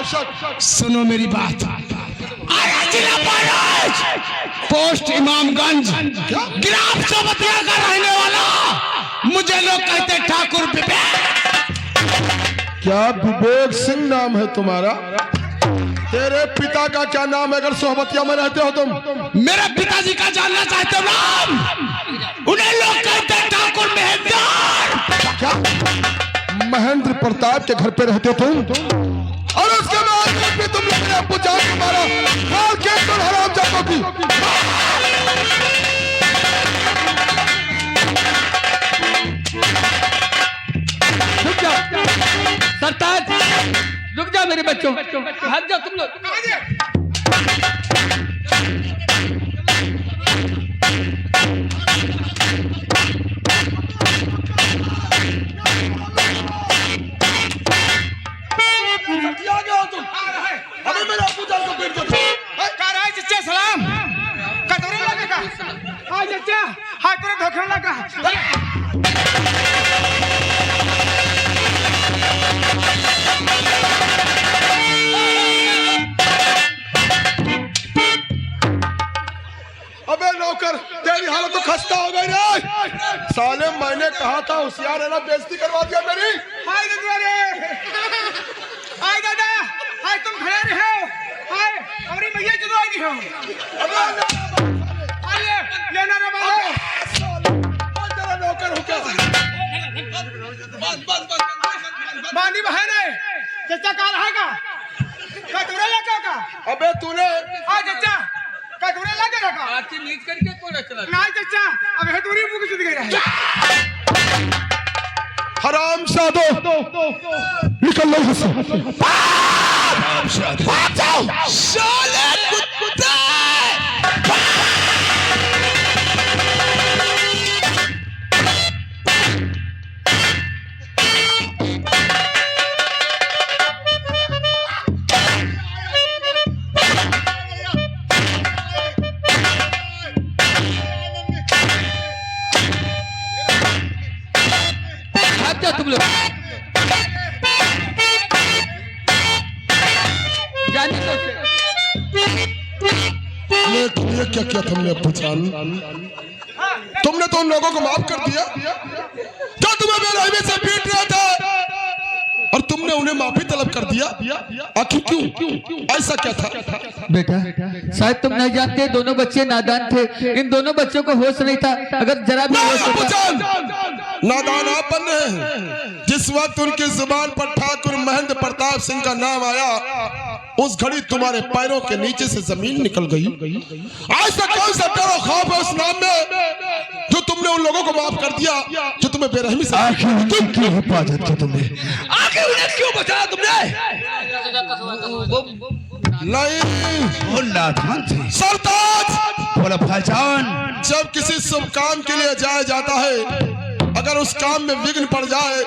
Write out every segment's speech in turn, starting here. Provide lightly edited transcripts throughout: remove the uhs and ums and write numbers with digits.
सुनो मेरी बात। आया जिला पारस, पोस्ट इमामगंज, ग्राम सोबतिया का रहने वाला, मुझे लोग कहते ठाकुर विवेक। क्या विवेक सिंह नाम है तुम्हारा? तेरे पिता का क्या नाम है अगर सोहबतिया में रहते हो तुम? मेरे पिताजी का जानना चाहते हो नाम? उन्हें लोग कहते हैं ठाकुर महेंद्र। क्या महेंद्र प्रताप के घर पे रहते तुम? और उसके बाद भी तुम लोग ने अब्बू जान को मारा, मार के तुम हराम जातों की। रुक जाओ सरताज, रुक जाओ मेरे बच्चों, भाग जाओ तुम लोग। अभी मेरा अब्बू जान को पीट दो। चचा सलाम कतरे लगे का हां चचा हां तेरे धोखे लगा। अबे नौकर, तेरी हालत तो खस्ता हो गई रे। साले मैंने कहा था होशियार है ना, बेइज्जती करवा दिया मेरी। हाय दादा, हाय दादा, हाय तुम खड़े रहे हो, हाय हमारी मैया जो आई नहीं हो। आइए लेना रे बाबू, कौन तेरा नौकर हो क्या? बस बांधी बहन है चचा कहाँ रहेगा? कटोरे लगा का? अबे तूने हां चचा कटोरे लगा रखा। आरती मीट करके कौन चला? नहीं चचा अब हेतुरी मुंह की गई रहे। हराम सादो निकल लो यहाँ से। भाग जाओ साले कुत्ते। भाग जाओ तुम लोग, जाने दो उसे। ये क्या किया तुमने अब्बू जान? तुमने तो उन लोगों को माफ कर दिया क्या? तुम्हें बेरहमी से पीट रहा था और तुमने उन्हें माफी तलब कर दिया। आखिर क्यों? ऐसा क्या था? बेटा शायद तुम नहीं जानते, दोनों बच्चे नादान थे, इन दोनों बच्चों को होश नहीं था। अगर जरा भी होश अब्बू होता। जान नादान आप बने हैं। जिस वक्त उनकी जुबान पर ठाकुर महेंद्र प्रताप सिंह का नाम आया, उस घड़ी तुम्हारे पैरों के नीचे से जमीन निकल गई। आज तक कौन सा डर और खौफ है उस नाम में जो तुमने उन लोगों को माफ कर दिया जो तुम्हें बेरहमी से? आखिर उनकी क्यों हिफाजत की तुमने? आखिर उन्हें क्यों बचाया तुमने? नहीं वो नादान थे। सरताज, बोला भाईजान। जब किसी शुभ काम के लिए जाया जाता है, अगर उस काम में विघ्न पड़ जाए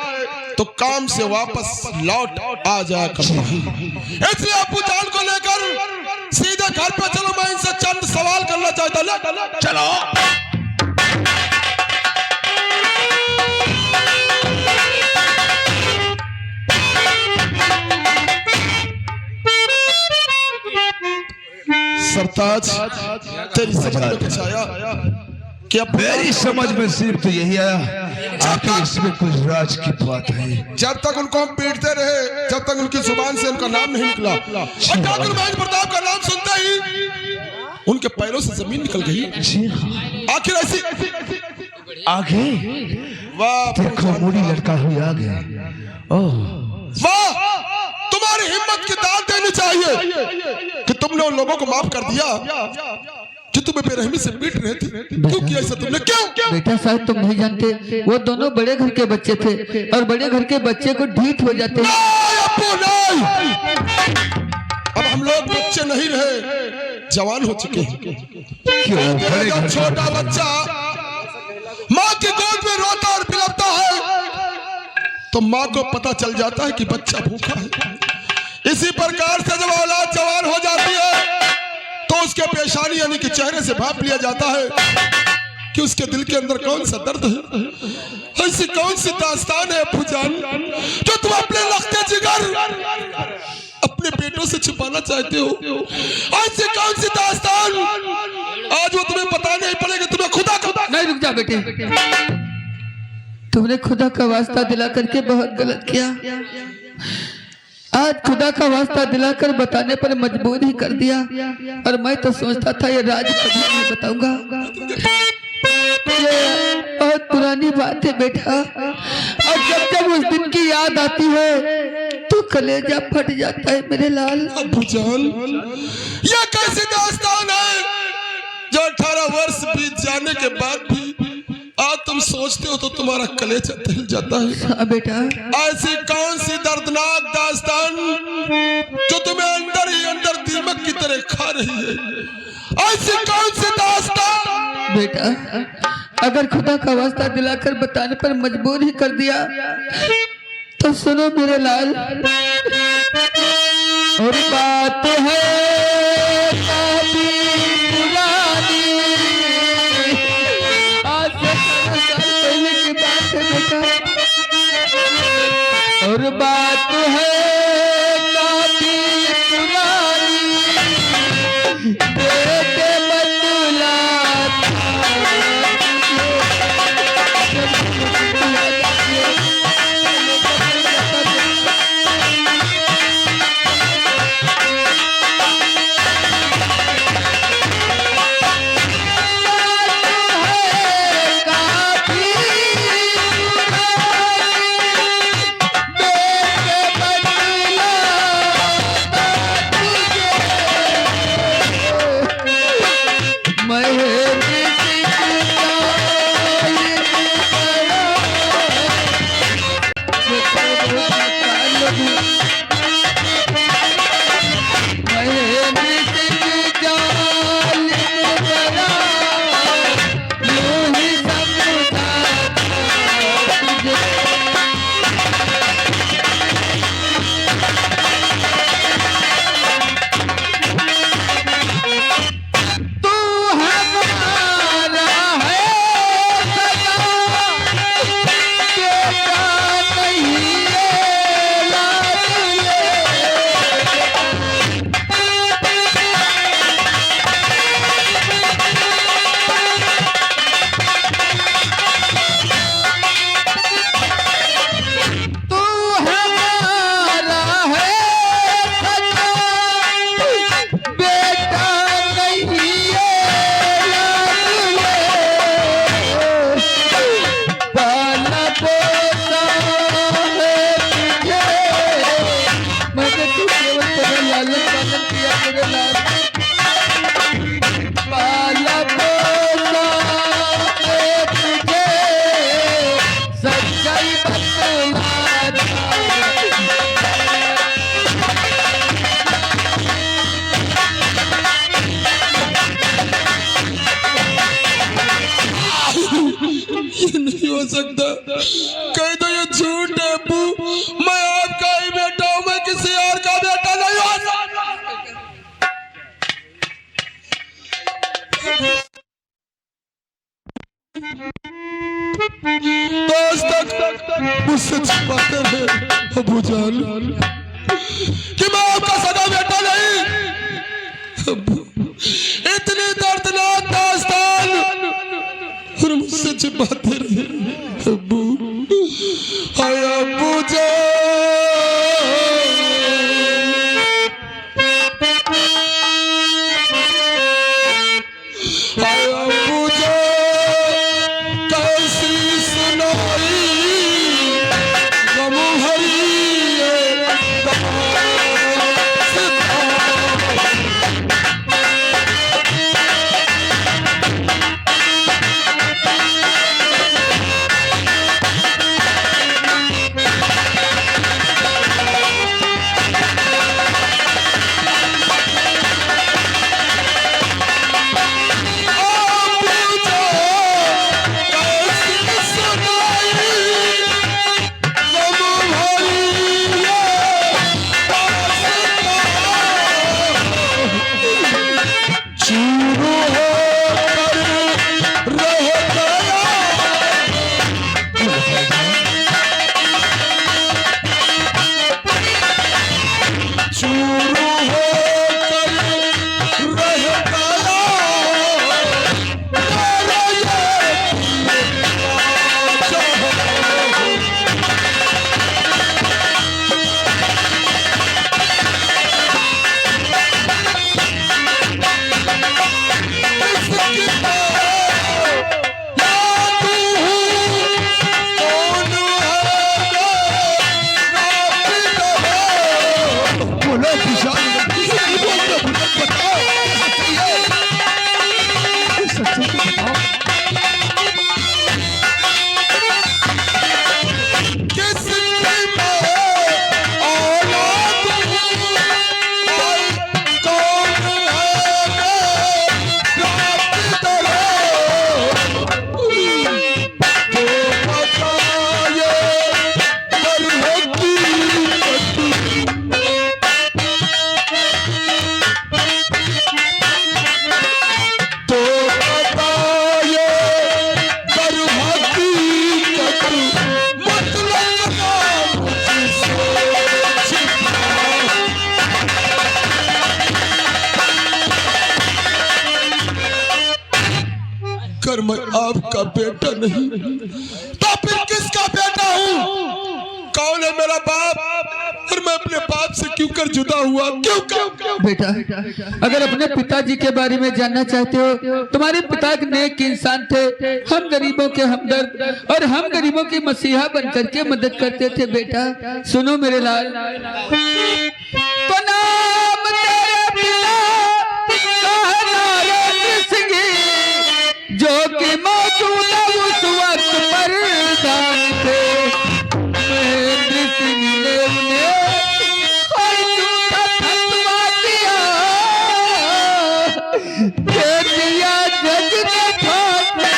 तो काम से वापस लौट आ जाया करता है। इसलिए अब्बू जान को लेकर सीधे घर पे चलो, मैं इनसे चंद सवाल करना चाहता हूं। चलो सरताज, तेरी समझ में कुछ आया क्या? मेरी समझ में सिर्फ तो यही आया, आखिर इसमें कुछ राज की बात है। जब तक उनको हम पीटते रहे, जब तक उनकी जुबान से उनका नाम नहीं निकला, और ठाकुर महेंद्र प्रताप का नाम सुनते ही उनके पैरों से जमीन निकल गई। आखिर ऐसी आगे वाह, देखो मुड़ी लड़का हुई आ गया। ओह वाह, तुम्हारी हिम्मत की दाद देनी चाहिए कि तुमने उन लोगों को माफ कर दिया जो तुम्हें बेरहमी से पीट रहे थे। क्यों किया ऐसा तुमने? क्यों? बेटा शायद तुम नहीं जानते, वो दोनों बड़े घर के बच्चे थे और बड़े घर के बच्चे को ढीठ हो जाते। नहीं अब्बू नहीं, अब हम लोग बच्चे नहीं रहे, जवान हो चुके हैं। क्यों? बड़े जब घर छोटा बच्चा माँ की गोद में रोता और बिलखता है तो माँ को पता चल जाता है कि बच्चा भूखा है। इसी प्रकार से जब औलाद जवान हो जाती है तो उसके पेशानी यानी कि चेहरे से भाप लिया जाता है कि उसके दिल के अंदर कौन सा दर्द है। ऐसी कौन सी दास्तान है अब्बू जान जो तुम अपने लखते जिगर अपने बेटों से छुपाना चाहते हो? आज से कौन सी दास्तान? आज वो तुम्हें पता नहीं पड़ेगा, तुम्हें खुदा का। नहीं, रुक जा बेटे, तुमने खुदा का वास्ता दिला करके बहुत गलत किया। आज खुदा का वास्ता दिलाकर बताने पर मजबूर ही कर दिया, और मैं तो सोचता था ये राज कभी नहीं बताऊंगा। ये बहुत पुरानी बात है बेटा, और जब जब उस दिन की याद आती है तो कलेजा फट जाता है मेरे लाल। अब्बूजान, यह कैसी दास्तान है जो 18 वर्ष बीत जाने के बाद भी आज तुम सोचते हो तो तुम्हारा कलेजा हिल जाता है? हाँ बेटा, ऐसी कौन सी दर्दनाक दास्तान जो तुम्हें अंदर ही अंदर दीमक की तरह खा रही है? ऐसी कौन सी दास्तान? बेटा अगर खुदा का वास्ता दिलाकर बताने पर मजबूर ही कर दिया तो सुनो मेरे लाल। और बात है काफी पुरानी, आज से 15 साल पहले की बात है बेटा। और बात है काफी पुरानी, बेटे बदला हो सकता। कह दो ये झूठ है अब्बू, मैं आपका ही बेटा हूं, मैं किसी और का बेटा नहीं हूं। मुझसे छुपाते हैं अब्बूजान कि मैं आपका सगा बेटा नहीं। इतनी दर्दनाक दास्तान और मुझसे छुपाते रहे अब्बू। हाय अब्बूजान, हाय अब्बूजान, कैसी सुनाई गम भरी ये दास्तान। आपका बेटा नहीं तो फिर किसका बेटा हूँ? कौन है मेरा बाप और मैं अपने बाप से क्यों कर जुदा हुआ? क्यों? बेटा, अगर अपने पिताजी के बारे में जानना चाहते हो, तुम्हारे पिता एक नेक इंसान थे, हम गरीबों के हमदर्द और हम गरीबों की मसीहा बन करके मदद करते थे। बेटा सुनो मेरे लाल, तो नाम तेरे पिता नारायण सिंह जो कि मौजूद उस वक्त पर दान थे। महेंद्र सिंह ने उन्हें कोई झूठा फतवा दिया, दे दिया जज ने फांसी।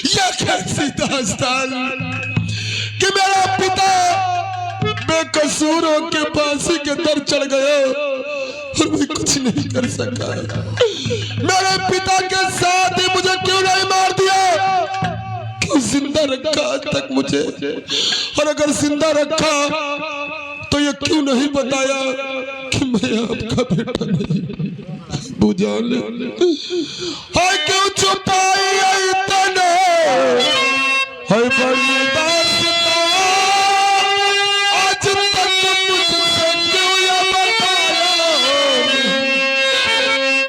यह कैसी दास्तान कि मेरा पिता बेकसूर होकर फांसी के दर चढ़ गया और मैं कुछ नहीं कर सका। मेरे पिता के साथ ही मुझे क्यों नहीं मार दिया? क्यों जिंदा रखा आज तक मुझे? और अगर जिंदा रखा तो ये क्यों नहीं बताया कि मैं आपका बेटा नहीं? बुझान हाय क्यों छुपाई इतना हाय बड़ी दास्तां आज तक मुझसे क्यों ये बताया?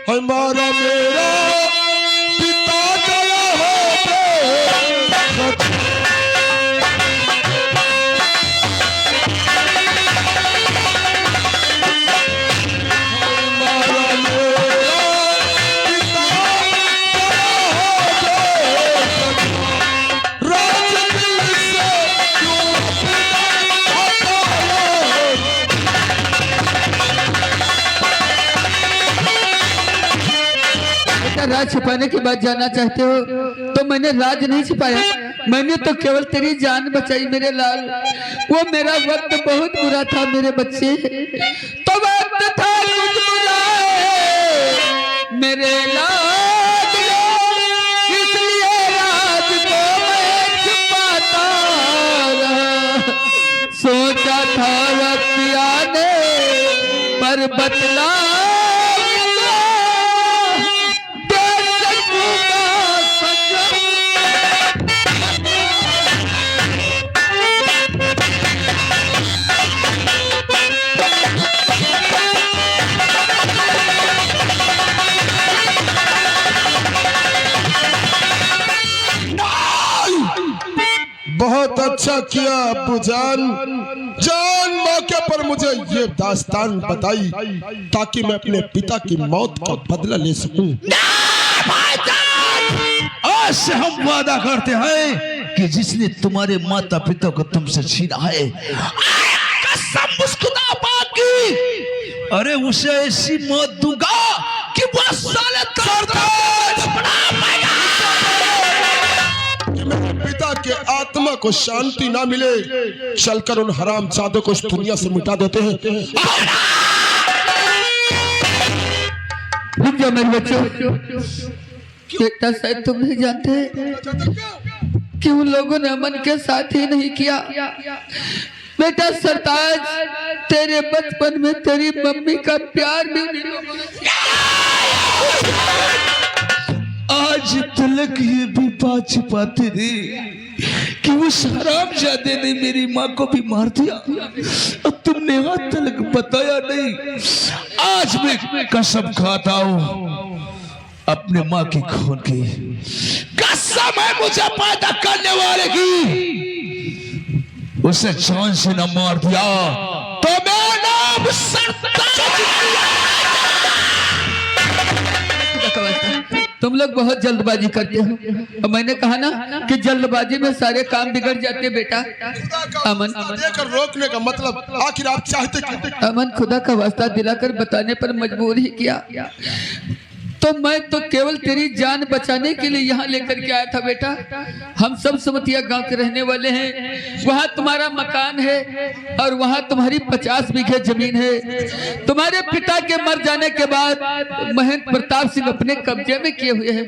हाय मारा मेरा पिता गया हो राज छिपाने की बात जानना चाहते हो तो मैंने राज नहीं छिपाया, मैंने तो केवल तेरी जान बचाई मेरे लाल। वो मेरा वक्त बहुत बुरा था मेरे बच्चे, तो वक्त था कुछ बुरा मेरे लाल, इसलिए राज को मैं छिपाता रहा। सोचा था वक्त आने पर बतला बहुत अच्छा किया अब्बूजान, जान मौके पर मुझे ये दास्तान बताई ताकि मैं अपने पिता की मौत का बदला ले सकूं। आज से हम वादा करते हैं कि जिसने तुम्हारे माता पिता को तुमसे छीना है, कसम मुस्कुरा बाकी, अरे उसे ऐसी मौत दूंगा कि वो साले पिता के आत्मा को शांति ना मिले, चलकर उन हराम जादों को इस दुनिया से मिटा देते हैं। रुक जाओ मेरे बच्चों, बेटा शायद तुम नहीं जानते कि उन लोगों ने अमन के साथ ही नहीं किया। बेटा सरताज, तेरे बचपन में तेरी मम्मी का प्यार भी आज तलक ये भी बात छिपाते थे कि उस हरामजादे ने मेरी माँ को भी मार दिया और तुमने आज तलक बताया नहीं। आज मैं कसम खाता हूँ अपने माँ की खून की कसम है मुझे पैदा करने वाले की, उसे जान से न मार दिया तो मेरा नाम तुम लोग बहुत जल्दबाजी करते हो और मैंने कहा ना कि जल्दबाजी में सारे काम बिगड़ जाते। बेटा अमन, देकर रोकने का मतलब आखिर आप चाहते क्या? अमन खुदा का वास्ता दिलाकर बताने पर मजबूर ही किया, तो मैं तो केवल तेरी जान बचाने के लिए यहाँ लेकर के आया था। बेटा हम सब समतिया गांव के रहने वाले हैं, वहाँ तुम्हारा मकान है और वहाँ तुम्हारी 50 बीघे जमीन है। तुम्हारे पिता के मर जाने के बाद महेंद्र प्रताप सिंह अपने कब्जे में किए हुए हैं।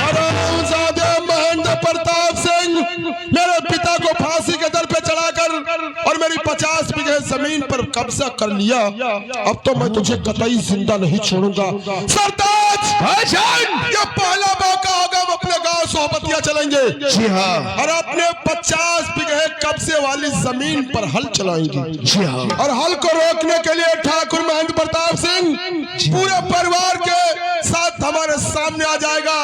हरामजादे महेंद्र प्रताप सिंह मेरे पिता को फांसी के दर पे चढ़ाकर और मेरी 50 बीघे जमीन पर कब्जा कर लिया। अब तो मैं तुझे कतई जिंदा नहीं छोड़ूंगा। सरताज ये पहला मौका होगा, हम अपने गांव सोहबतिया चलेंगे। जी हाँ। और अपने 50 बीघे कब्जे वाली जमीन पर हल चलाएंगे। जी हाँ। और हल को रोकने के लिए ठाकुर महेंद्र प्रताप सिंह पूरे परिवार के साथ हमारे सामने आ जाएगा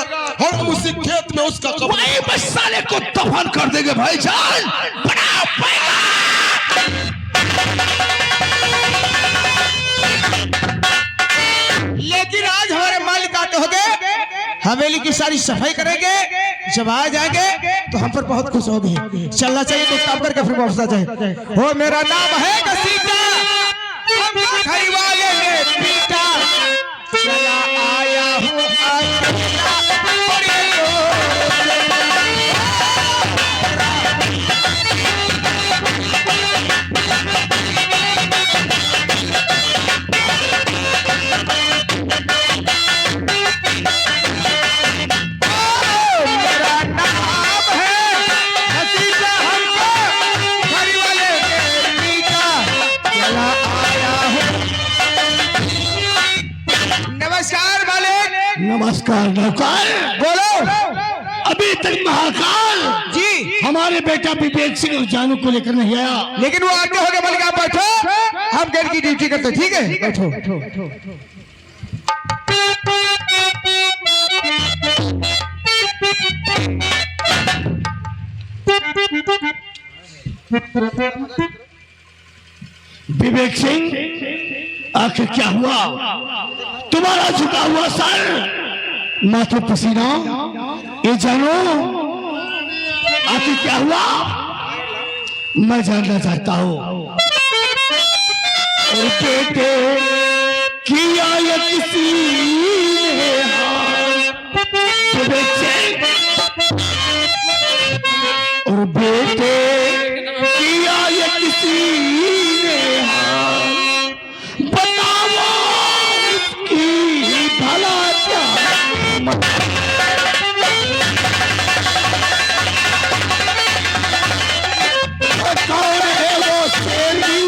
और हम उसी खेत में उसका वहीं पे साले को दफन कर देंगे भाईजान। बड़ा पैगा। लेकिन आज हमारे मालिक आते होंगे, हवेली की सारी सफाई करेंगे। जब आ जाएंगे तो हम पर बहुत खुश होंगे। चलना चाहिए तो काम करके फिर वापस आ जाए। हो मेरा नाम है कसीटा, हमको घर वाले ने पीटा, चला आया हूँ अकेला, बड़े नमस्कार नौकर। बोलो। अभी तक महाकाल जी हमारे बेटा विवेक सिंह और जानू को लेकर नहीं आया। लेकिन वो आगे हो गए। मालिक आप बैठो, हम गेट की ड्यूटी करते। ठीक है, बैठो। विवेक सिंह आखिर क्या हुआ? तुम्हारा झुका हुआ सर, माथे पसीना, ये जानो आखिर क्या हुआ? मैं जानना चाहता हूँ। और बेटे किया या किसी ने विवेक सिंह, और बेटे किया या किसी ने बताओ उसकी भला क्या? कौन है वो शेरनी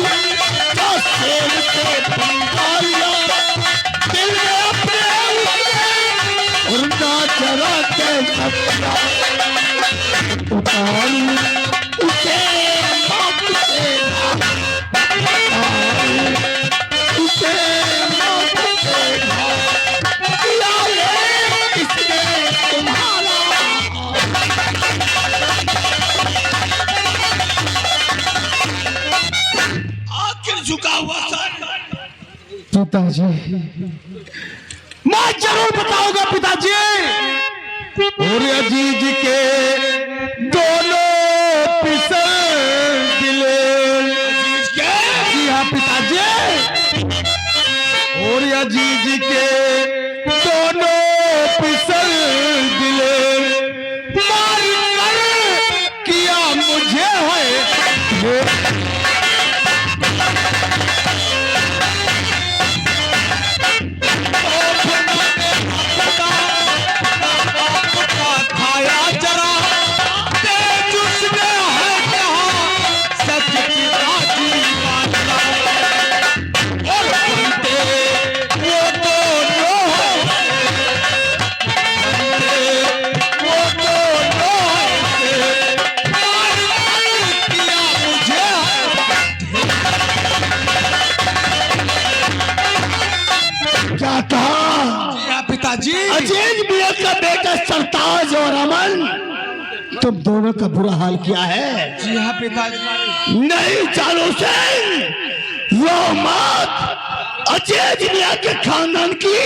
जो शेर से पंगा लिया, दिल में अपने और ना चरा के सपना उतारू उसे मौत से उसे मौत से किया ये किसने तुम्हारा? आखिर झुका हुआ सर। पिताजी, मैं जरूर बताऊंगा पिताजी। और अजीज के दोनों पिसल दिले। जी हाँ पिताजी। और अजीज के दोनों पिसल दिले, मार कर किया मुझे है। खाया जरा तेज उसने है कहा सच की बाजी मानना। और बनते वो दोनों वो दोनों मार किया मुझे क्या कहा पिताजी। अजीज मियां का बेटा सरताज और अमन, तुम दोनों का बुरा हाल किया है। जी हाँ पिताजी। नहीं चालू सिंह, वो मत अजीज मियां के खानदान की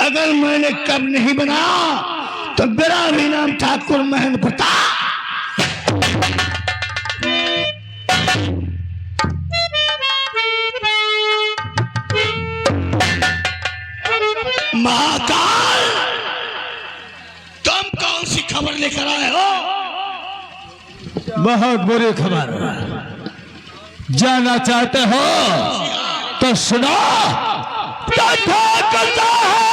अगर मैंने कब नहीं बनाया तो मेरा भी नाम ठाकुर महेंद्र प्रताप। महाकाल, तुम कौन सी खबर लेकर आए हो? बहुत बुरी खबर। जाना चाहते हो तो सुनो। करता है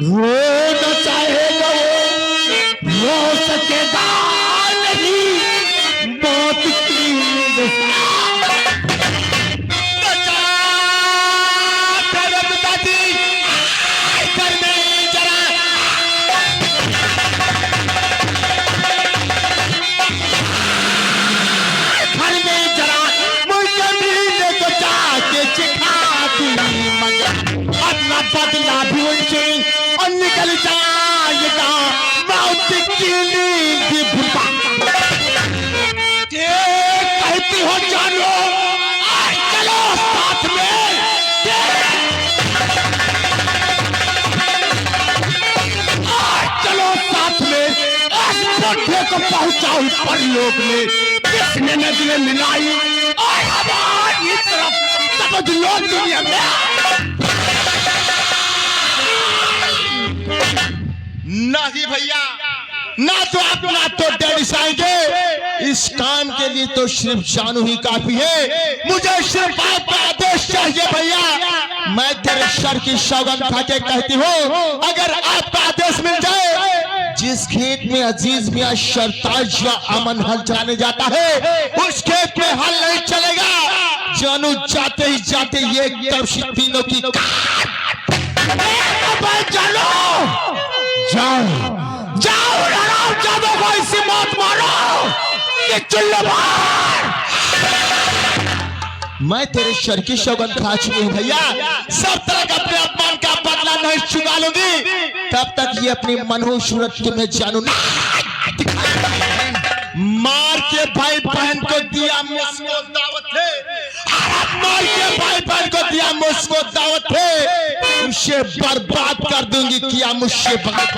वो न चाहेगा वो सकेगा नहीं मौत की बदला भी उनसे और निकल जाएगा मौत की नींद भूपा कहती हो जानो आज चलो साथ में आज चलो साथ में इस कोठे को पहुंचाओ परलोक में किसने नजरें मिलाई और हमारी तरफ समझ लो दुनिया में नहीं भैया, ना तो आप ना तो डैडी आएंगे। इस काम के लिए तो सिर्फ जानू ही काफी है। मुझे सिर्फ आपका आदेश चाहिए भैया। मैं तेरे सर की सौगंध खा के कहती हूँ, अगर आपका आदेश मिल जाए, जिस खेत में अजीज मियां सरताज या अमन हल चलाने जाता है, उस खेत में हल नहीं चलेगा। जानू जाते ही जाते ये तरफ तीनों की चलो जाओ जाओ लड़ाओ जादो को इसी मौत मारो कि चुल्लू मार। मैं तेरे सर की सौगंध खा चुकी हूँ भैया। सब तरह का अपने अपमान का बदला नहीं चुका लूंगी तब तक ये अपनी मनहूस सूरत तुम्हें जानू ना मार के भाई बहन को दिया मुझको दावत है। मार के भाई बहन को दिया मुझको दावत है। उसे बर्बाद कर दूंगी किया मुझसे बात।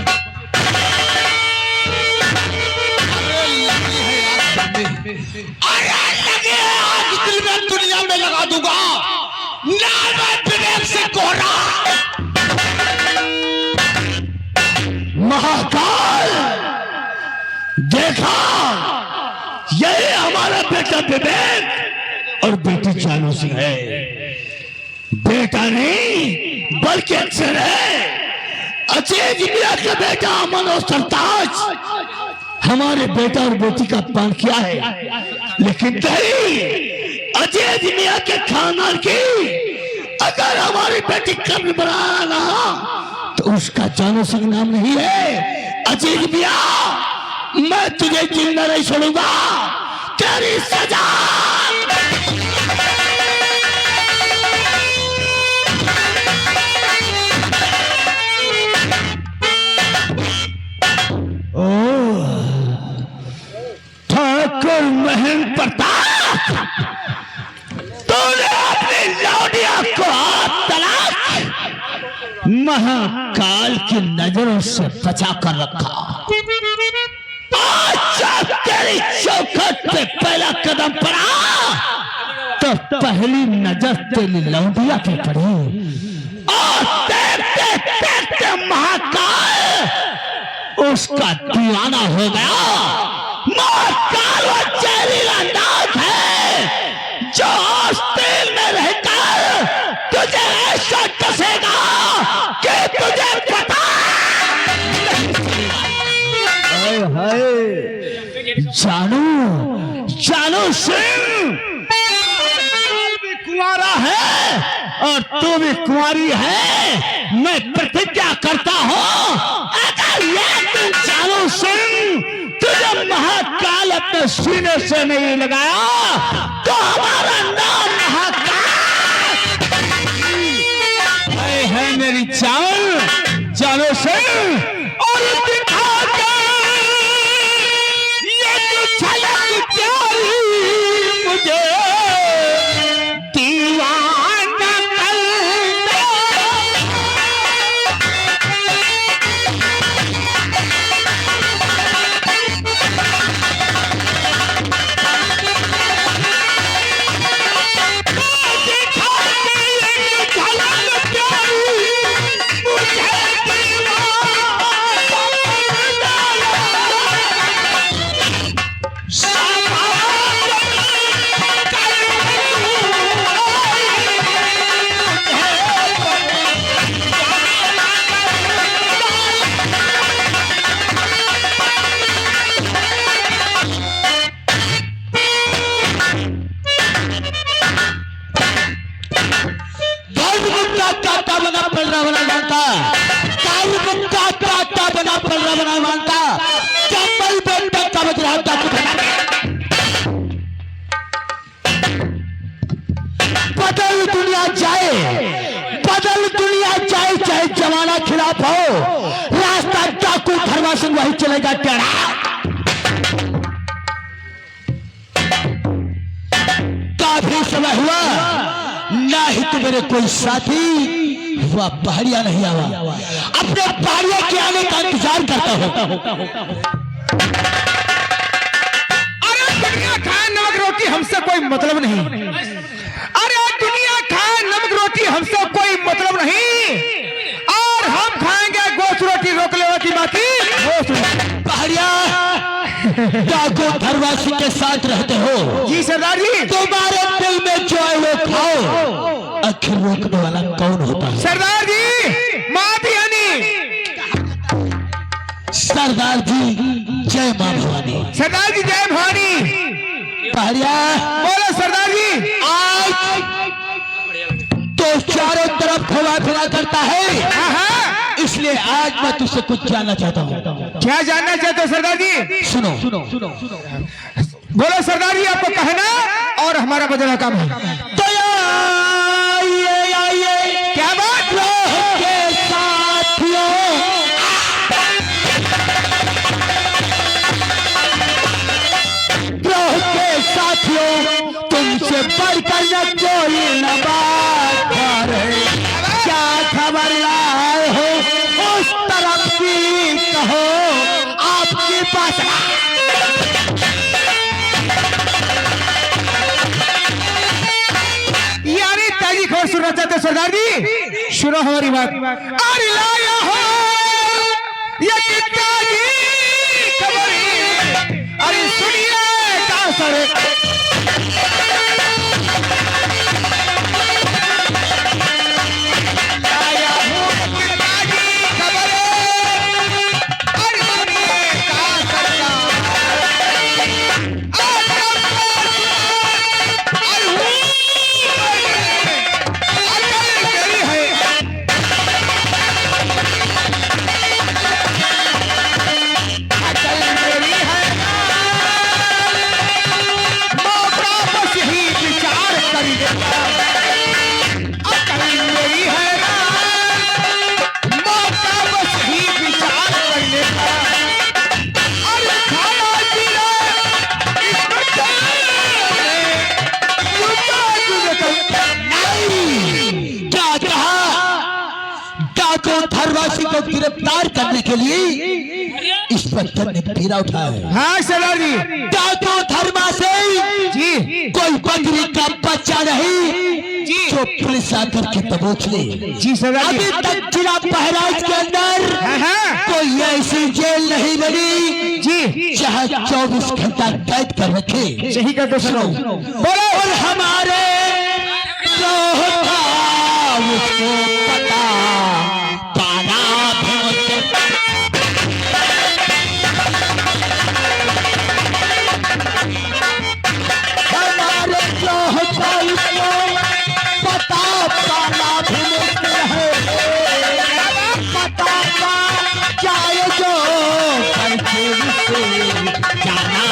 अरे लगे आज दिल में दुनिया में लगा दूंगा ना मैं विवेक से कोरा। महाकाल देखा यही हमारा बेटा विवेक और बेटी जानू सिंह है। बेटा नहीं बल्कि अक्षर है। अजीज मियां का बेटा अमन और सरताज हमारे बेटा और बेटी का अपमान किया है, लेकिन नहीं अजीज मियां के खानदान की अगर हमारी बेटी कब्र बनाना ना तो उसका जानू सिंह नाम नहीं है। अजीज मियां मैं तुझे जिंदा नहीं छोड़ूंगा। तेरी सजा ठाकुर महेंद्र प्रताप तूने अपनी लौंडिया को तलाक महाकाल की नजरों से बचा कर रखा। आज जब तेरी चौखट पे पहला कदम पड़ा तो पहली नजर तेरी लौंडिया पे पड़ी और देखते देखते महाकाल उसका दीवाना हो गया। महाकाल वो जहरीला नाग है जो आस्तीन में रहकर तुझे ऐसा कसेगा कि तुझे पता। जानू जानू सिंह भी कुंवारा है और तू भी कुंवारी है। मैं प्रतिज्ञा करता हूँ अगर ये दिन जानू सिंह तुझे महाकाल अपने सीने से नहीं लगाया तो हमारा नाम महाकाल है। मेरी चावल जानू सिंह और दिखा के ये जो झलक प्यारी मुझे दीवाना कर दे। दिखा के ये जो झलक प्यारी मुझे दीवाना काल मुक्का काटा बना पलरा बना मानता, काल मुक्का काटा बना पलरा बना मानता, चंबल बेटा का बजरा डाकू बदल दुनिया जाए, बदल दुनिया जाए, चाहे जमाना खिलाफ हो, रास्ता डाकू धर्मा सिंह वही चलेगा टेढ़ा। काफी समय हुआ ना ही तो मेरे कोई साथी हुआ पहाड़िया नहीं आवा, अपने पहाड़िया के आने का इंतजार करता हूँ। अरे दुनिया खाए नमक रोटी हमसे कोई मतलब नहीं, अरे दुनिया खाए नमक रोटी हमसे कोई मतलब नहीं, और हम खाएंगे गोश्त रोटी, रोक ले की बाकी गोश्त रोटी। पहाड़िया डाकू धरवासी के साथ रहते हो जी सरदार जी। तुम्हारे दिल में जो है वो खाओ, आखिर रोकने वाला कौन होता है? सरदार जी माँ भियानी। सरदार जी जय मां भवानी। सरदार जी जय भवानी। पहाड़िया बोलो सरदार जी। आज तो चारों तरफ घुमा फिरा करता है, हाँ। इसलिए आज मैं तुझसे कुछ जानना चाहता हूँ। क्या जानना चाहते हो सरदार जी? सुनो बोलो सरदार जी, आपको कहना और हमारा बदला काम है। तो आइए क्या बात के साथियों, ग्रोह के साथियों, तुमसे बढ़कर न कोई न बात है, क्या खबर लाए हो उस तरफ की कहो, आपकी बात यानी ताजी खबर सुनना चाहते हो सरदार जी? सुनो हमारी बात। अरे लाया हो ये ताजी खबर, अरे सुनिए का सर। लाया हूं ये ताजी खबर, अरे सुनिए का सरकार। धरवासी को गिरफ्तार करने के लिए इंस्पेक्टर ने घेरा उठाया है। हाँ सरदार जी। डाकू धरवासी जी कोई बकरी का बच्चा नहीं जी। जो पुलिस आकर के दबोच ले। जी सरदार जी। अभी तक जिला बहराइच के अंदर हाँ। कोई ऐसी जेल नहीं बनी जी जहाँ 24 घंटा कैद कर रखे। सही कहते सुनो। बोलो। और हमारे ग्रोह का उसको पता पाना भी मुश्किल। हमारे ग्रोह का उसको पता पाना भी मुश्किल है। पता पा जाए जो करके उसे जाना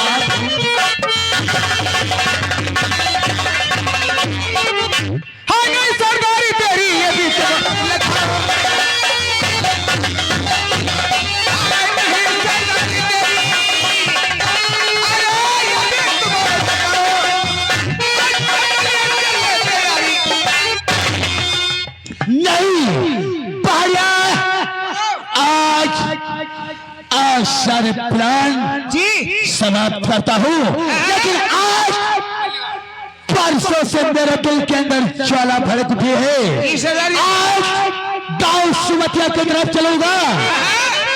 हाँ नहीं सरदारी तेरी ये भी नहीं पाया। आज सारे प्लान जी समाप्त करता हूँ, लेकिन आज परसों से मेरे दिल के अंदर ज्वाला भड़क उठी है। आज गांव सुमतिया की तरफ चलूंगा।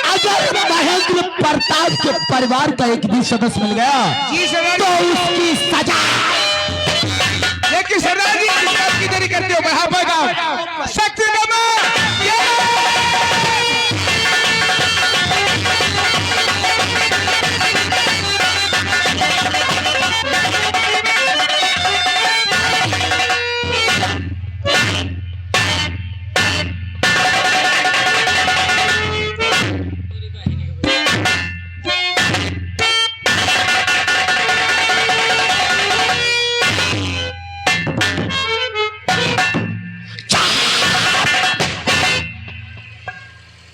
अगर महेंद्र प्रताप के परिवार का एक भी सदस्य मिल गया तो उसकी सजा। लेकिन सरदार जी आपकी देरी करते हो यहाँ पर शक्ति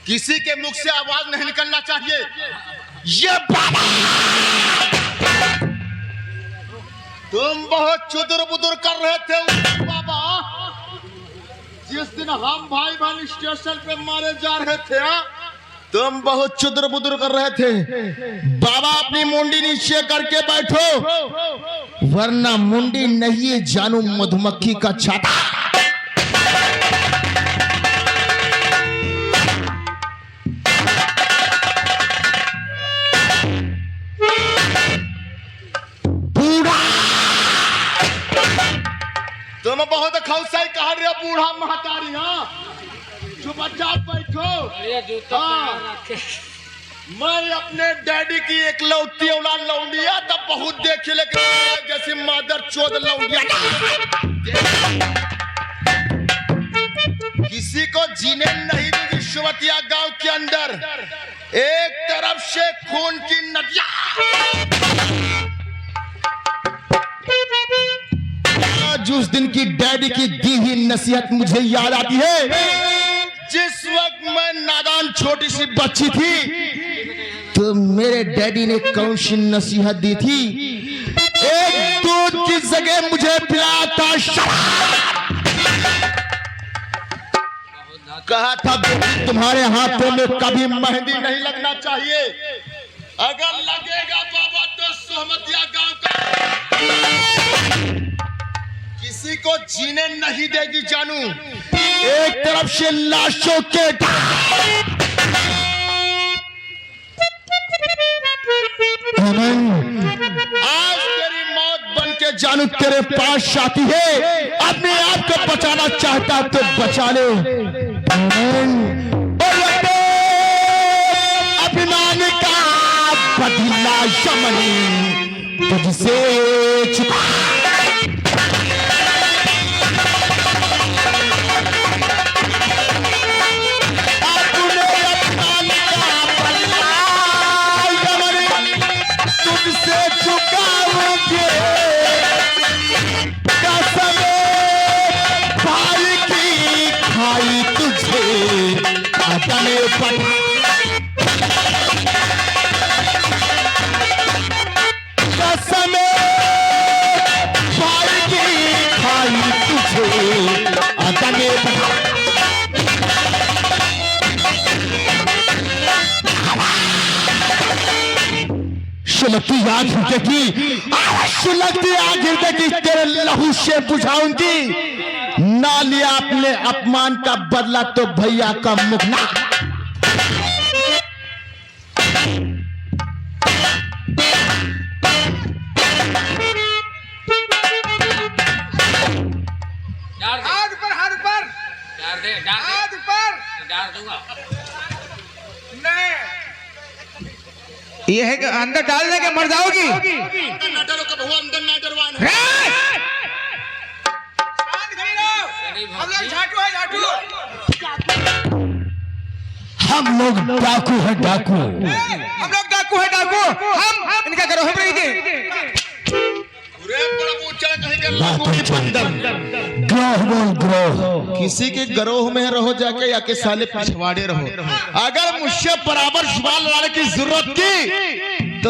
किसी के मुख से आवाज नहीं निकलना चाहिए। ये बाबा तुम बहुत चुदुर बुदुर कर रहे थे बाबा, जिस दिन हम भाई बहन स्टेशन पे मारे जा रहे थे। तुम बहुत चुदुर बुदुर कर रहे थे। बाबा अपनी मुंडी नीचे करके बैठो, वरना मुंडी नहीं जानू मधुमक्खी का छाता। तुम बहुत खौसाई कह रहे हो बूढ़ा महतारी। चुपचाप बैठो। मैं अपने डैडी की एक लौती औलाद लौंडिया तब बहुत देखे, लेकिन जैसे मादर चोद लौंडिया किसी को जीने नहीं दूंगी। सुवतिया गांव के अंदर एक तरफ से खून की नदियां, जिस दिन की डैडी की दी हुई नसीहत मुझे याद आती है। जिस वक्त मैं नादान छोटी सी बच्ची थी तो मेरे डैडी ने कौन सी नसीहत दी थी? एक दूध की जगह मुझे पिलाया था शराब। कहा था बेटी तुम्हारे हाथों में कभी मेहंदी नहीं लगना चाहिए, अगर लगेगा बाबा तो सोहमतिया गांव का किसी को जीने नहीं देगी जानू। एक तरफ से लाशों के आज तेरी मौत बन के जानू तेरे पास आती है। अपने आप को बचाना चाहता तो बचा ले। अभिमान का बदला यमन तुझसे छुपा। सुलगती आग सुलगती आग की तेरे लहू से बुझाऊंगी। ना लिया अपने अपमान का बदला तो भैया का मुखना। हाथ ऊपर, हाथ ऊपर, हाथ ऊपर। नहीं, ये है कि अंदर डालने के मर जाओगी। अंदर ना डरो कब हुआ, अंदर ना डरवाना। शांत खड़ी रहो। हम लोग झाटू है, झाटू। हम लोग डाकू है, डाकू। हम लोग डाकू है, डाकू। हम इनका करो हम रही थे। किसी के ग्रोह में रहो जाके या के साले पिछवाड़े रहो। अगर मुझसे बराबर सवाल लड़ने की जरूरत थी